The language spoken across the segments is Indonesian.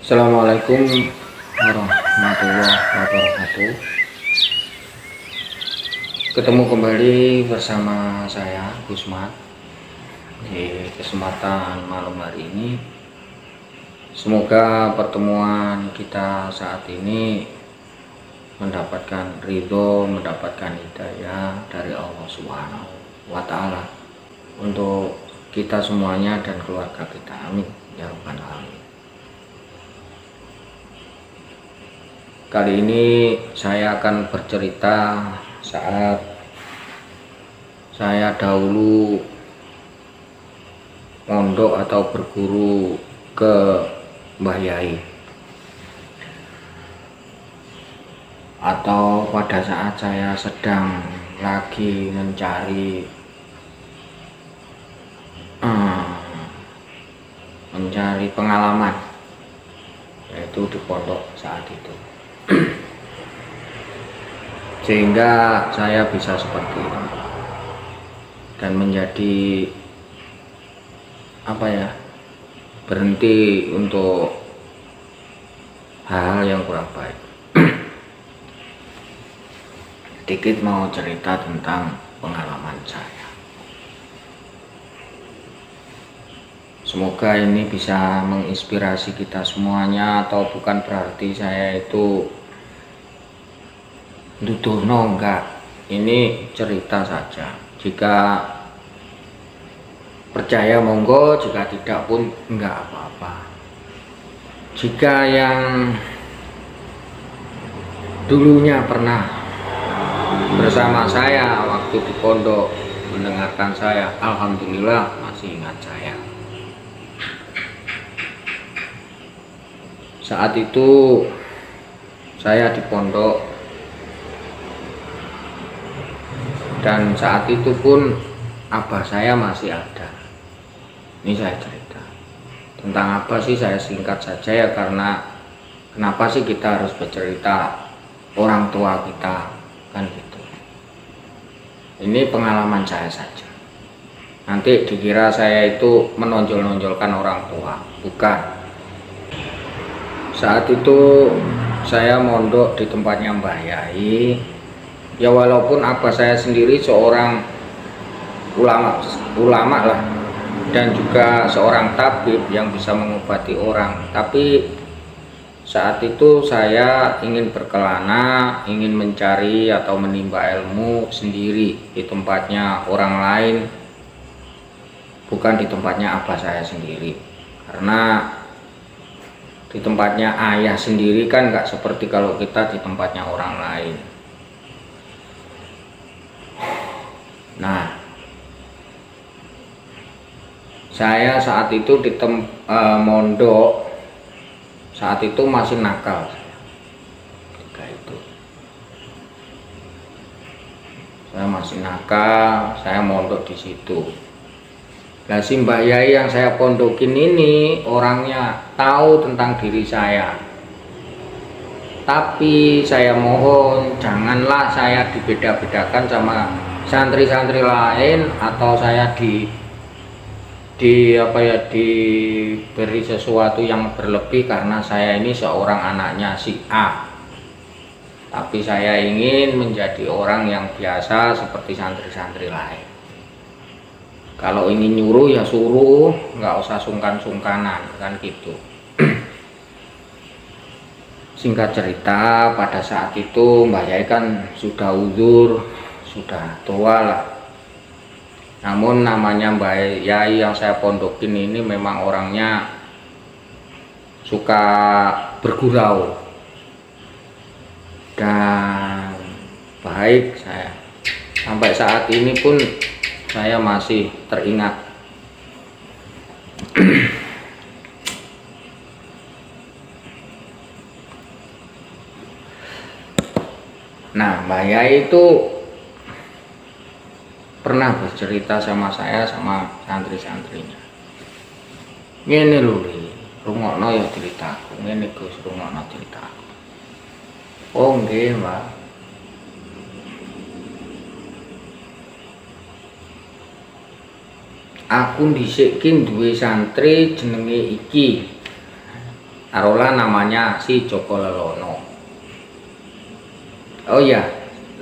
Assalamualaikum warahmatullahi wabarakatuh. Ketemu kembali bersama saya Gusmat di kesempatan malam hari ini. Semoga pertemuan kita saat ini mendapatkan ridho, mendapatkan hidayah dari Allah Subhanahu wa Ta'ala untuk kita semuanya dan keluarga kita. Amin ya rabbal alamin. Kali ini saya akan bercerita saat saya dahulu mondok atau berguru ke Mbah Yai, atau pada saat saya sedang lagi mencari pengalaman, yaitu di pondok saat itu. Sehingga saya bisa seperti ini dan menjadi berhenti untuk hal-hal yang kurang baik. Sedikit mau cerita tentang pengalaman saya. Semoga ini bisa menginspirasi kita semuanya, atau bukan berarti saya itu nuduhno, enggak. Ini cerita saja. Jika percaya monggo, jika tidak pun enggak apa-apa. Jika yang dulunya pernah bersama saya waktu di pondok mendengarkan saya, alhamdulillah masih ingat saya. Saat itu saya di pondok, dan saat itu pun abah saya masih ada. Ini saya cerita tentang apa sih, saya singkat saja ya, karena kenapa sih kita harus bercerita orang tua kita, kan gitu. Ini pengalaman saya saja. Nanti dikira saya itu menonjol-nonjolkan orang tua, bukan. Saat itu saya mondok di tempatnya Mbah Yai. Ya walaupun abah saya sendiri seorang ulama lah, dan juga seorang tabib yang bisa mengobati orang, tapi saat itu saya ingin berkelana, ingin mencari atau menimba ilmu sendiri di tempatnya orang lain, bukan di tempatnya abah saya sendiri. Karena di tempatnya ayah sendiri kan nggak seperti kalau kita di tempatnya orang lain. Nah, saya saat itu di mondok, saat itu masih nakal. Ketika itu saya masih nakal, saya mondok di situ. Nah, si Mbah Yai yang saya pondokin ini orangnya tahu tentang diri saya, tapi saya mohon janganlah saya dibeda-bedakan sama santri-santri lain, atau saya diberi sesuatu yang berlebih karena saya ini seorang anaknya si A. Tapi saya ingin menjadi orang yang biasa seperti santri-santri lain. Kalau ingin nyuruh ya suruh, nggak usah sungkan-sungkanan, kan gitu. Singkat cerita, pada saat itu Mbah Yai kan sudah uzur, sudah tua lah. Namun namanya Mbah Yai yang saya pondokin ini memang orangnya suka bergurau dan baik. Saya sampai saat ini pun saya masih teringat. Nah, Mbah Yai itu pernah bercerita sama saya sama santri-santrinya. Ngene lho, rungokno ya ceritaku. Ngene Gus, rungokno ceritaku. Oh nggih, Mbak. Aku dhisik ki duwe santri jenenge iki. taruhlah namanya si Joko Lelono. Oh iya,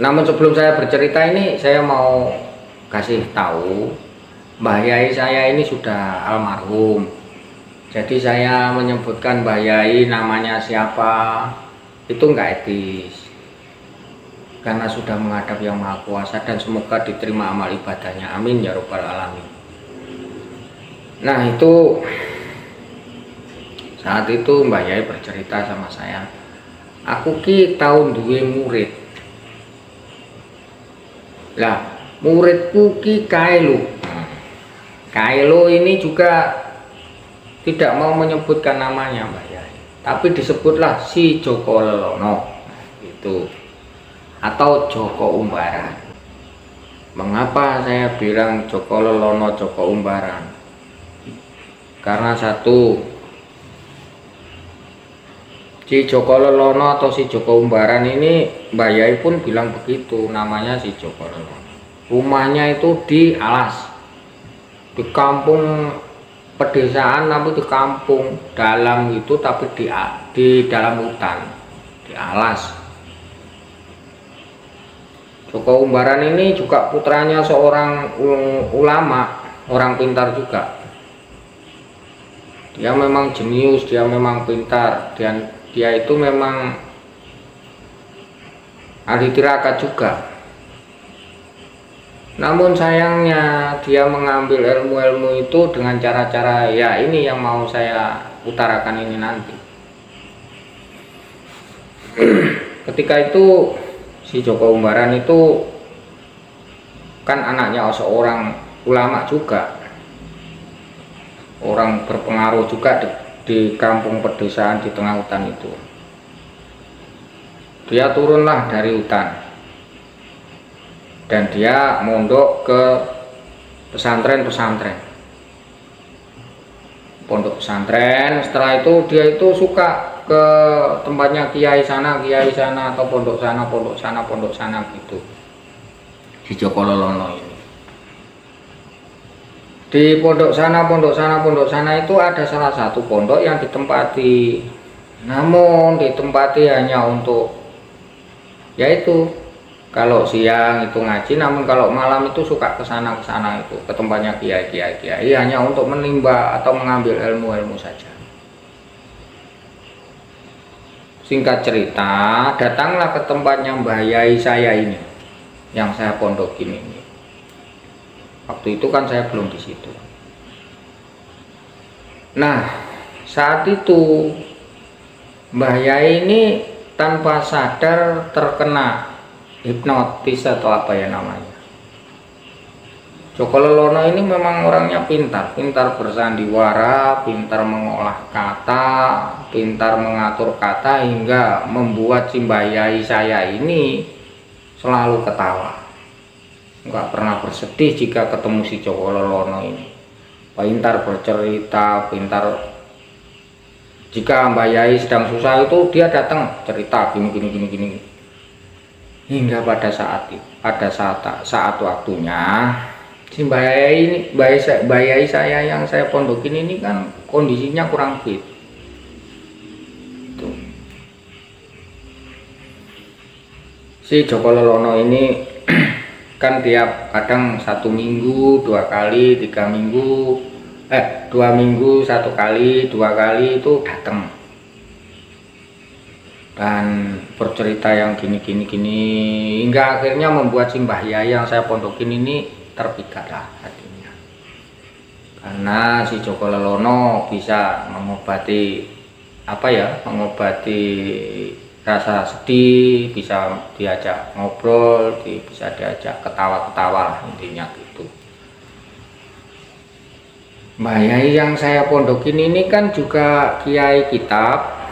namun sebelum saya bercerita ini saya mau kasih tahu Mbah Yai saya ini sudah almarhum. Jadi saya menyebutkan Mbah Yai namanya siapa itu enggak etis, karena sudah menghadap Yang Maha Kuasa, dan semoga diterima amal ibadahnya, amin ya robbal alamin. Nah itu saat itu Mbah Yai bercerita sama saya, aku ki tahun duwe murid. Lah muridku ki Kaelo. Kaelo ini juga tidak mau menyebutkan namanya Mbah Yai, tapi disebutlah si Joko Lelono itu, atau Joko Umbaran. Mengapa saya bilang Joko Lelono, Joko Umbaran? Karena satu, si Joko Lelono atau si Joko Umbaran ini Mbah Yai pun bilang begitu, namanya si Joko Lelono. Rumahnya itu di alas, di kampung pedesaan, tapi di kampung dalam itu, tapi di dalam hutan, di alas. Joko Umbaran ini juga putranya seorang ulama, orang pintar juga. Dia memang jenius, dia memang pintar, dan dia itu memang ahli tirakat juga. Namun sayangnya dia mengambil ilmu-ilmu itu dengan cara-cara ya ini yang mau saya utarakan ini nanti. Ketika itu si Joko Umbaran itu kan anaknya seorang ulama juga, orang berpengaruh juga di kampung pedesaan di tengah hutan itu. Dia turunlah dari hutan dan dia mondok ke pesantren-pesantren, pondok pesantren. Setelah itu dia itu suka ke tempatnya kiai sana atau pondok sana gitu, si Joko Lelono ini. Di pondok sana itu ada salah satu pondok yang ditempati, namun ditempati hanya untuk yaitu kalau siang itu ngaji, namun kalau malam itu suka ke sana itu ke tempatnya kiai hanya untuk menimba atau mengambil ilmu saja. Singkat cerita, datanglah ke tempatnya Mbah Yai saya ini yang saya pondokin ini. Waktu itu kan saya belum di situ. Nah, saat itu Mbah Yai ini tanpa sadar terkena hipnotis atau apa ya namanya. Joko Lelono ini memang orangnya pintar bersandiwara, pintar mengolah kata, pintar mengatur kata, hingga membuat si Mbah Yai saya ini selalu ketawa. Nggak pernah bersedih jika ketemu si Joko Lelono ini. Pintar bercerita, pintar. Jika Mbah Yai sedang susah itu dia datang cerita gini. Hingga pada saat waktunya si Mbah Yai saya yang saya pondokin ini kan kondisinya kurang fit. Tuh. Si Joko Lelono ini kan tiap kadang 1 minggu 2 kali, 3 minggu 2 minggu 1 kali, 2 kali itu datang dan bercerita yang gini hingga akhirnya membuat si Mbah Yai yang saya pondokin ini terpikatlah hatinya, karena si Joko Lelono bisa mengobati rasa sedih, bisa diajak ngobrol, bisa diajak ketawa-ketawa lah, intinya gitu. Mbah Yai yang saya pondokin ini kan juga kiai kitab,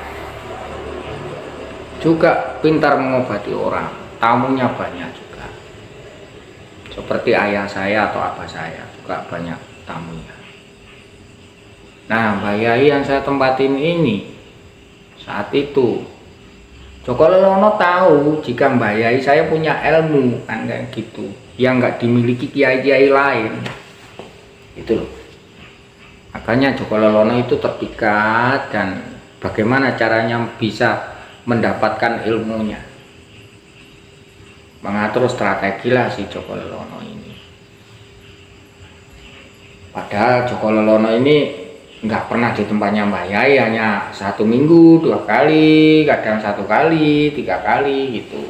juga pintar mengobati orang, tamunya banyak juga. Seperti ayah saya atau abah saya juga banyak tamunya. Nah, Mbah Yai yang saya tempatin ini saat itu Joko Lelono tahu jika Mbah Yai saya punya ilmu kan kayak gitu, yang nggak dimiliki kiai-kiai lain. Itu loh. Makanya Joko Lelono itu terpikat dan bagaimana caranya bisa mendapatkan ilmunya, mengatur strategi lah si Joko Lelono ini. Padahal Joko Lelono ini nggak pernah di tempatnya Mbah Yai, hanya 1 minggu 2 kali, kadang 1 kali 3 kali gitu.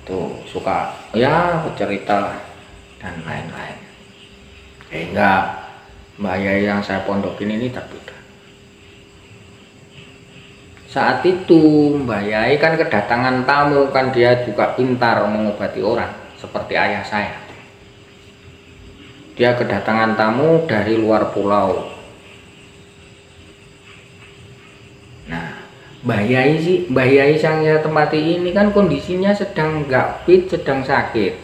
Tuh suka ya bercerita lah dan lain-lain, sehingga Mbah Yai yang saya pondokin ini terpikat. Saat itu Mbah Yai kan kedatangan tamu, kan dia juga pintar mengobati orang seperti ayah saya. Dia kedatangan tamu dari luar pulau. Nah, Mbah Yai yang saya tempati ini kan kondisinya sedang nggak fit, sedang sakit.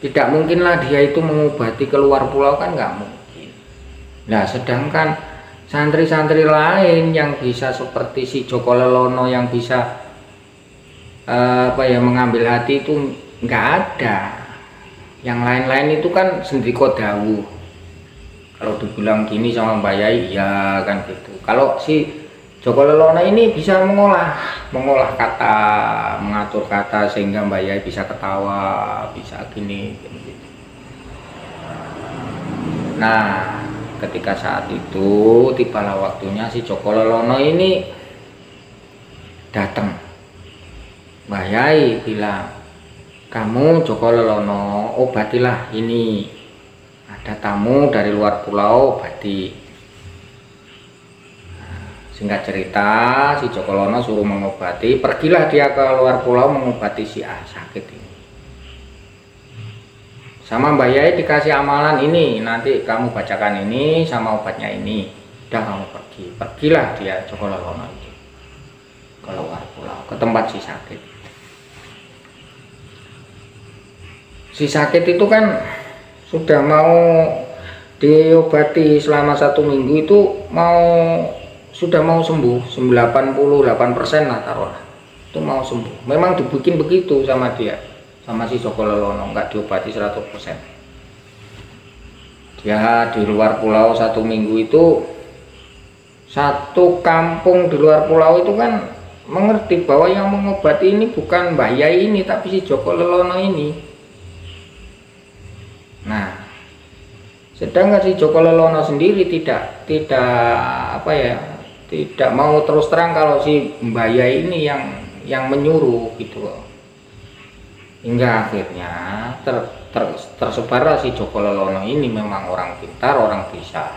Tidak mungkinlah dia itu mengobati ke luar pulau, kan nggak mungkin. Nah, sedangkan santri-santri lain yang bisa seperti si Joko Lelono yang bisa mengambil hati itu nggak ada. Yang lain-lain itu kan sendiko dawuh. Kalau dibilang gini sama Mbah Yai, ya kan gitu. Kalau si Joko Lelono ini bisa mengolah kata, mengatur kata sehingga Mbah Yai bisa ketawa, bisa gini gitu. Nah, ketika saat itu tibalah waktunya si Joko Lelono ini datang. Mbah Yai bilang, "Kamu Joko Lelono, obatilah ini. Ada tamu dari luar pulau, obati." Singkat cerita, si Joko Lelono suruh mengobati. Pergilah dia ke luar pulau mengobati si A sakit ini. Sama Mbah Yai dikasih amalan ini, nanti kamu bacakan ini sama obatnya ini. Udah kamu pergi. Pergilah dia Joko Lelono itu ke luar pulau, ke tempat si sakit. Si sakit itu kan sudah mau diobati selama 1 minggu itu sudah mau sembuh 98% lah taruhlah, itu mau sembuh. Memang dibikin begitu sama dia, sama si Joko Lelono, nggak diobati 100%. Dia di luar pulau 1 minggu itu, satu kampung di luar pulau itu kan mengerti bahwa yang mengobati ini bukan Mbah Yai ini, tapi si Joko Lelono ini. Nah, sedangkan si Joko Lelono sendiri tidak mau terus terang kalau si Mbah Yai ini yang menyuruh gitu loh. Hingga akhirnya tersebarlah si Joko Lelono ini memang orang pintar, orang bisa.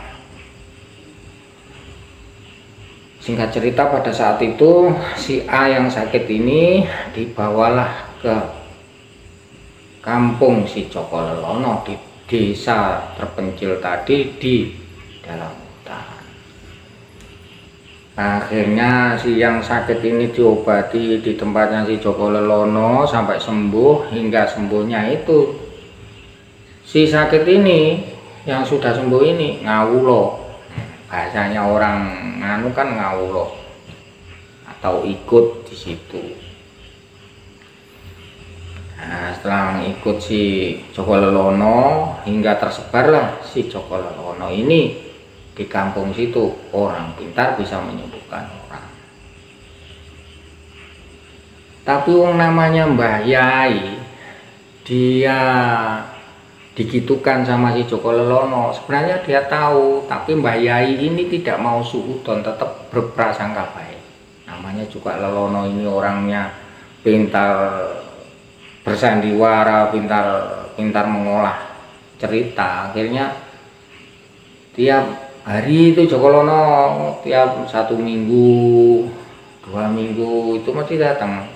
Singkat cerita, pada saat itu si A yang sakit ini dibawalah ke kampung si Joko Lelono di desa terpencil tadi di dalam hutan. Akhirnya si yang sakit ini diobati di tempatnya si Joko Lelono sampai sembuh. Hingga sembuhnya itu si sakit ini yang sudah sembuh ini ngawulo, bahasanya orang nganu kan ngawulo atau ikut di situ. Nah, setelah mengikut si Joko Lelono hingga tersebarlah si Joko Lelono ini di kampung situ, orang pintar bisa menyembuhkan orang. Tapi yang namanya Mbah Yai, dia digitukan sama si Joko Lelono. Sebenarnya dia tahu, tapi Mbah Yai ini tidak mau suudon, tetap berprasangka baik. Namanya juga Lelono ini orangnya pintar bersandiwara, pintar mengolah cerita. Akhirnya tiap hari itu Joko Lelono tiap 1 minggu 2 minggu itu mesti datang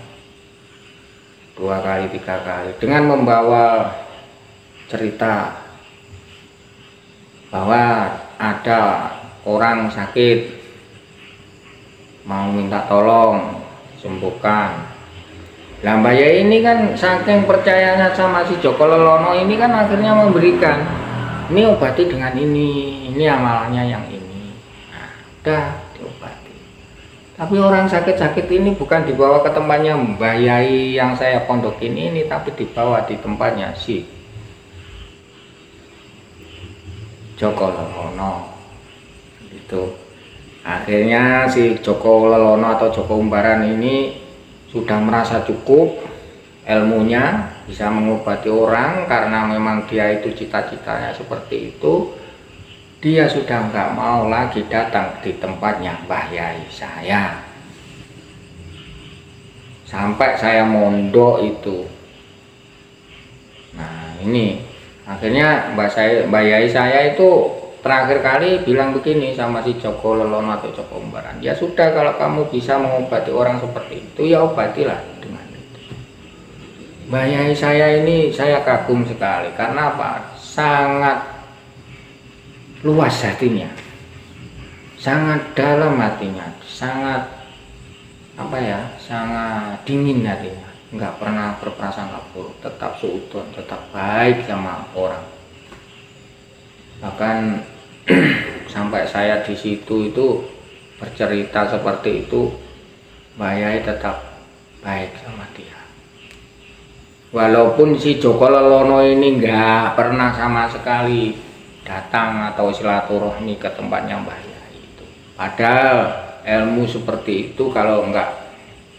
2 kali 3 kali dengan membawa cerita bahwa ada orang sakit mau minta tolong sembuhkan. Lah Mbah Yai ini kan saking percayanya sama si Joko Lelono ini kan akhirnya memberikan, ini obati dengan ini amalannya yang ini. Nah, udah diobati. Tapi orang sakit-sakit ini bukan dibawa ke tempatnya Mbah Yai yang saya pondokin ini, tapi dibawa di tempatnya si Joko Lelono. Itu akhirnya si Joko Lelono atau Joko Umbaran ini sudah merasa cukup ilmunya, bisa mengobati orang karena memang dia itu cita-citanya seperti itu. Dia sudah nggak mau lagi datang di tempatnya Mbah Yai saya. Sampai saya mondok itu. Nah ini akhirnya Mbah Yai saya itu terakhir kali bilang begini sama si Joko Lelono atau Joko Umbaran, ya sudah, kalau kamu bisa mengobati orang seperti itu ya obatilah dengan itu. Mbah Yai saya ini saya kagum sekali karena apa? Sangat luas hatinya, sangat dalam hatinya, sangat apa ya, sangat dingin hatinya, nggak pernah berprasangka buruk, tetap seutuh, tetap baik sama orang. Bahkan sampai saya di situ itu bercerita seperti itu, Mbah Yai tetap baik sama dia. Walaupun si Joko Lelono ini nggak pernah sama sekali datang atau silaturahmi ke tempatnya Mbah Yai itu. Padahal ilmu seperti itu kalau enggak,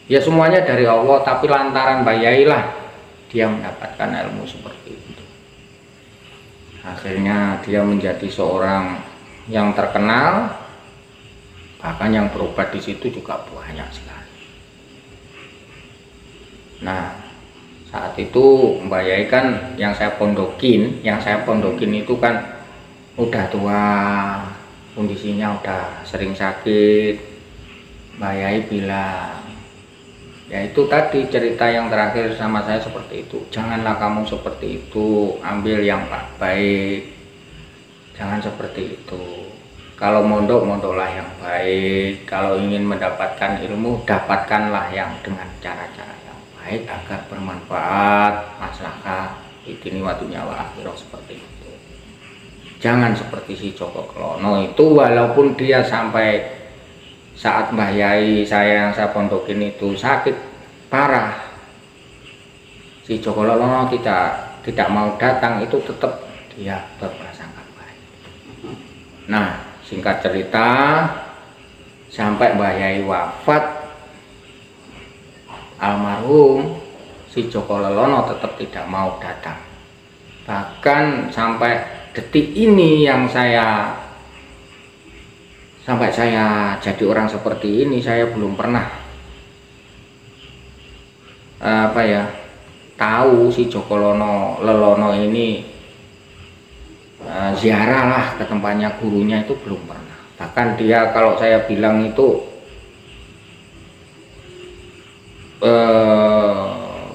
ya semuanya dari Allah, tapi lantaran Mbah Yai lah dia mendapatkan ilmu seperti itu. Akhirnya dia menjadi seorang yang terkenal, bahkan yang berobat di situ juga banyak sekali. Nah, saat itu Mbah Yai kan yang saya pondokin itu kan udah tua, kondisinya udah sering sakit. Mbah Yai bilang, ya itu tadi cerita yang terakhir sama saya seperti itu, janganlah kamu seperti itu, ambil yang baik, jangan seperti itu. Kalau mondoklah yang baik, kalau ingin mendapatkan ilmu dapatkanlah yang dengan cara-cara yang baik agar bermanfaat, maslahah di dunia wa akhirah, seperti itu. Jangan seperti si Joko Lelono itu, walaupun dia sampai saat Mbah Yai saya yang saya pondokin itu sakit parah, si Joko Lelono tidak mau datang, itu tetap dia berprasangka baik. Nah, singkat cerita, sampai Mbah Yai wafat, almarhum si Joko Lelono tetap tidak mau datang. Bahkan sampai detik ini yang sampai saya jadi orang seperti ini, saya belum pernah tahu si Joko Lelono ini ziarah lah ke tempatnya gurunya, itu belum pernah. Bahkan dia kalau saya bilang itu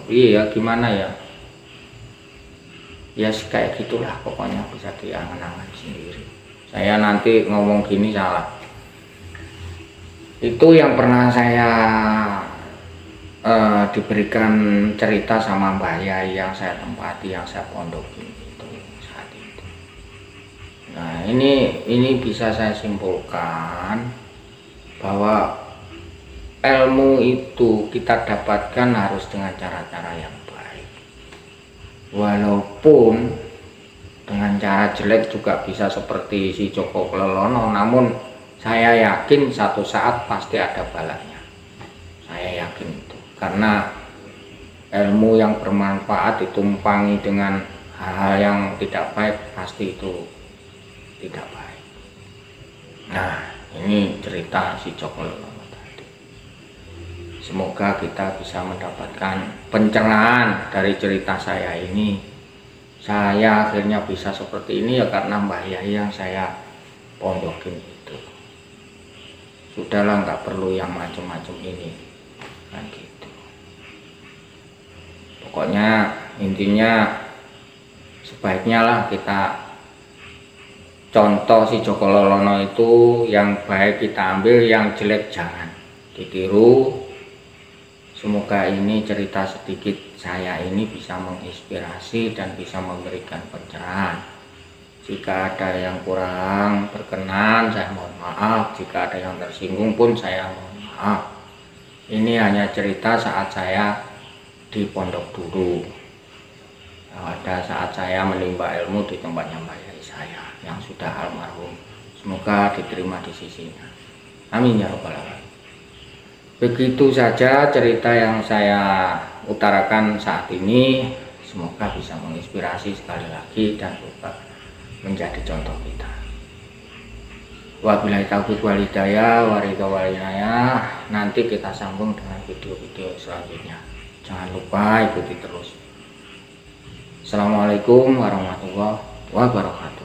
iya gimana ya, ya kayak gitulah pokoknya, bisa diangan-angan sendiri. Saya nanti ngomong gini salah. Itu yang pernah saya diberikan cerita sama Mbah Yai yang saya tempati, yang saya pondokin itu saat itu. Nah, ini bisa saya simpulkan bahwa ilmu itu kita dapatkan harus dengan cara-cara yang baik. Walaupun dengan cara jelek juga bisa seperti si Joko Lelono, namun saya yakin satu saat pasti ada balanya. Saya yakin itu, karena ilmu yang bermanfaat ditumpangi dengan hal-hal yang tidak baik, pasti itu tidak baik. Nah, ini cerita si Joko Lelono tadi. Semoga kita bisa mendapatkan pencerahan dari cerita saya ini. Saya akhirnya bisa seperti ini ya karena Mbah Yai yang saya pondokin itu. Sudahlah, nggak perlu yang macam-macam ini kan gitu. Pokoknya intinya sebaiknya lah kita contoh si Joko Lelono itu, yang baik kita ambil, yang jelek jangan ditiru. Semoga ini cerita sedikit saya ini bisa menginspirasi dan bisa memberikan pencerahan. Jika ada yang kurang berkenan, saya mohon maaf. Jika ada yang tersinggung pun saya mohon maaf. Ini hanya cerita saat saya di pondok dulu. Ada saat saya menimba ilmu di tempatnya Mbah Yai saya yang sudah almarhum semoga diterima di sisinya. Amin ya robbal alamin. Begitu saja cerita yang saya utarakan saat ini, semoga bisa menginspirasi sekali lagi dan juga menjadi contoh kita. Wabillahi taufiq wal hidayah, waridho wal inayah. Nanti kita sambung dengan video-video selanjutnya. Jangan lupa ikuti terus. Assalamualaikum warahmatullahi wabarakatuh.